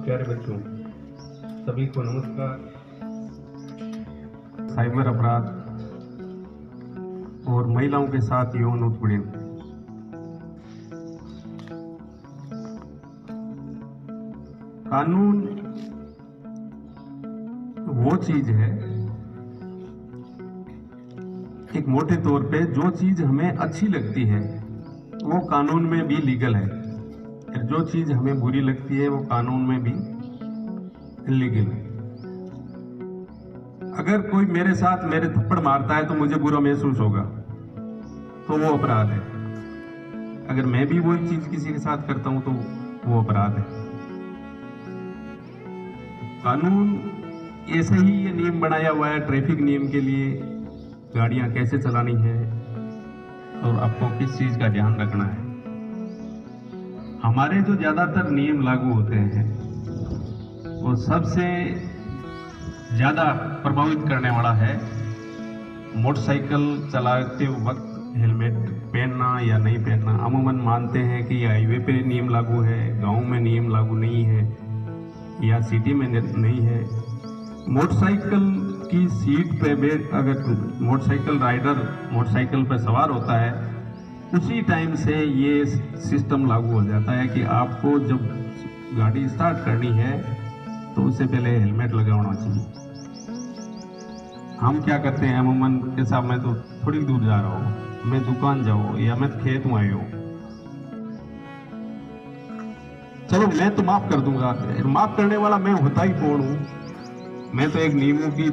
प्यारे बच्चों, सभी को नमस्कार। साइबर अपराध और महिलाओं के साथ यौन उत्पीड़न, कानून वो चीज है, एक मोटे तौर पे जो चीज हमें अच्छी लगती है वो कानून में भी लीगल है, और जो चीज हमें बुरी लगती है वो कानून में भी इलीगल है। अगर कोई मेरे साथ मेरे थप्पड़ मारता है तो मुझे बुरा महसूस होगा, तो वो अपराध है। अगर मैं भी वही चीज किसी के साथ करता हूं तो वो अपराध है। कानून ऐसे ही ये नियम बनाया हुआ है ट्रैफिक नियम के लिए, गाड़ियां कैसे चलानी है और आपको किस चीज का ध्यान रखना है। हमारे जो ज्यादातर नियम लागू होते हैं वो सबसे ज्यादा प्रभावित करने वाला है मोटरसाइकिल चलाते वक्त हेलमेट पहनना या नहीं पहनना। अमूमन मानते हैं कि हाईवे पे नियम लागू है, गांव में नियम लागू नहीं है या सिटी में नहीं है। मोटरसाइकिल की सीट पे बैठ अगर मोटरसाइकिल राइडर मोटरसाइकिल पे सवार होता है उसी टाइम से ये सिस्टम लागू हो जाता है कि आपको जब गाड़ी स्टार्ट करनी है तो उससे पहले हेलमेट लगाना चाहिए। हम क्या करते हैं अमूमन के साथ, मैं तो थोड़ी दूर जा रहा हूँ, मैं दुकान जाऊँ या मैं खेत में आया हूँ, चलो मैं तो माफ कर दूंगा, माफ करने वाला मैं होता ही कौन हूँ। मैं तो एक नियमों की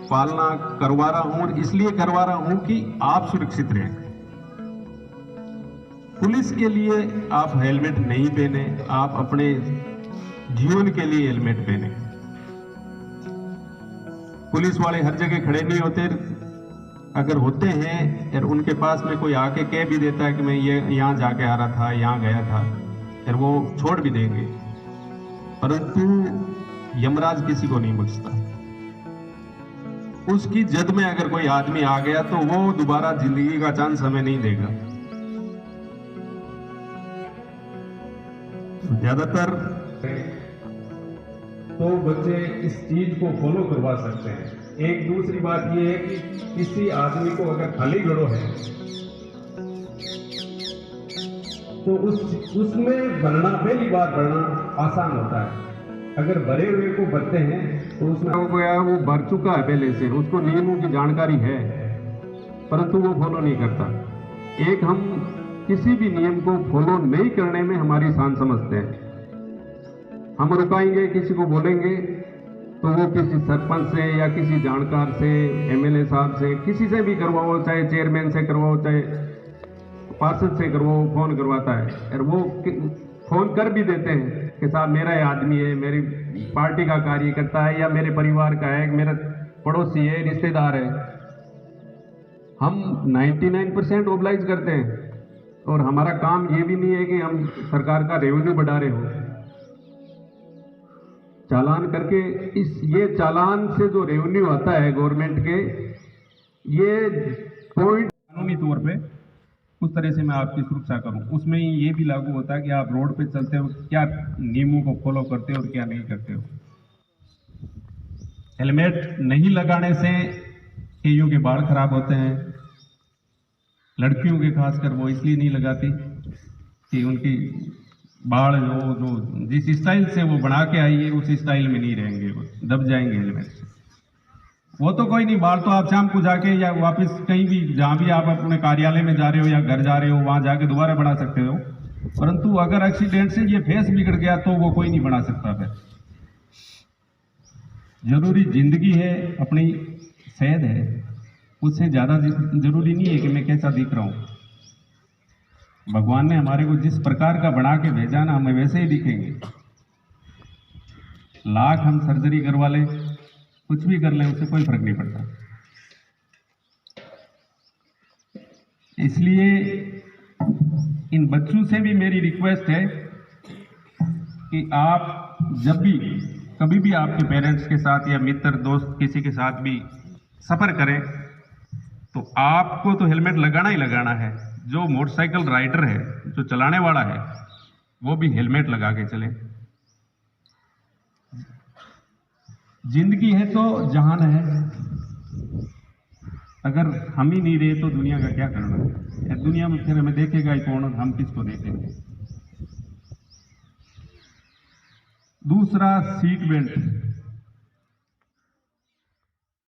पालना करवा रहा हूं और इसलिए करवा रहा हूं कि आप सुरक्षित रहें। पुलिस के लिए आप हेलमेट नहीं पहने, आप अपने जीवन के लिए हेलमेट पहने। पुलिस वाले हर जगह खड़े नहीं होते, अगर होते हैं और उनके पास में कोई आके कह भी देता है कि मैं ये यहाँ जाके आ रहा था, यहाँ गया था, फिर वो छोड़ भी देंगे। परंतु यमराज किसी को नहीं बख्शता। उसकी जद में अगर कोई आदमी आ गया तो वो दोबारा जिंदगी का चांस हमें नहीं देगा। ज्यादातर तो बच्चे इस चीज को फॉलो करवा सकते हैं। एक दूसरी बात यह है कि किसी आदमी को अगर खाली घड़ो है तो उसमें भरना, पहली बार भरना आसान होता है। अगर भरे हुए को भरते हैं तो उसमें हो गया, वो भर चुका है पहले से, उसको नियमों की जानकारी है परंतु वो फॉलो नहीं करता। एक हम किसी भी नियम को फॉलो नहीं करने में हमारी शान समझते हैं। हम रुकाएंगे, किसी को बोलेंगे तो वो किसी सरपंच से या किसी जानकार से, एमएलए साहब से, किसी से भी करवाओ, चाहे चेयरमैन से करवाओ, चाहे पार्षद से करवाओ, फोन करवाता है और वो फोन कर भी देते हैं कि साहब मेरा ये आदमी है, मेरी पार्टी का कार्यकर्ता है या मेरे परिवार का है, मेरा पड़ोसी है, रिश्तेदार है। हम 99% ओबलाइज करते हैं और हमारा काम ये भी नहीं है कि हम सरकार का रेवेन्यू बढ़ा रहे हो। चालान करके ये चालान से जो रेवेन्यू आता है गवर्नमेंट के, ये पॉइंट कानूनी तौर पे उस तरह से मैं आपकी सुरक्षा करूं। उसमें ये भी लागू होता है कि आप रोड पे चलते हो क्या नियमों को फॉलो करते हो और क्या नहीं करते हो। हेलमेट नहीं लगाने से कईयों के बाल खराब होते हैं। लड़कियों के खासकर वो इसलिए नहीं लगाती कि उनकी बाल जो जिस स्टाइल से वो बना के आई है उस स्टाइल में नहीं रहेंगे, वो दब जाएंगे हेलमेट से। वो तो कोई नहीं, बाल तो आप शाम को जाके या वापस कहीं भी जहां भी आप अपने कार्यालय में जा रहे हो या घर जा रहे हो वहां जाके दोबारा बना सकते हो। परंतु अगर एक्सीडेंट से ये फेस बिगड़ गया तो वो कोई नहीं बना सकता। फिर जरूरी जिंदगी है, अपनी सेहत है, उससे ज्यादा जरूरी नहीं है कि मैं कैसा दिख रहा हूं। भगवान ने हमारे को जिस प्रकार का बना के भेजा ना, हमें वैसे ही दिखेंगे। लाख हम सर्जरी करवा लें, कुछ भी कर लें, उससे कोई फर्क नहीं पड़ता। इसलिए इन बच्चों से भी मेरी रिक्वेस्ट है कि आप जब भी कभी भी आपके पेरेंट्स के साथ या मित्र दोस्त किसी के साथ भी सफर करें तो आपको तो हेलमेट लगाना ही लगाना है। जो मोटरसाइकिल राइडर है, जो चलाने वाला है, वो भी हेलमेट लगा के चले। जिंदगी है तो जहान है, अगर हम ही नहीं रहे तो दुनिया का क्या करना है? दुनिया में फिर हमें देखेगा ही कौन, हम किसको देखेंगे? दूसरा, सीट बेल्ट।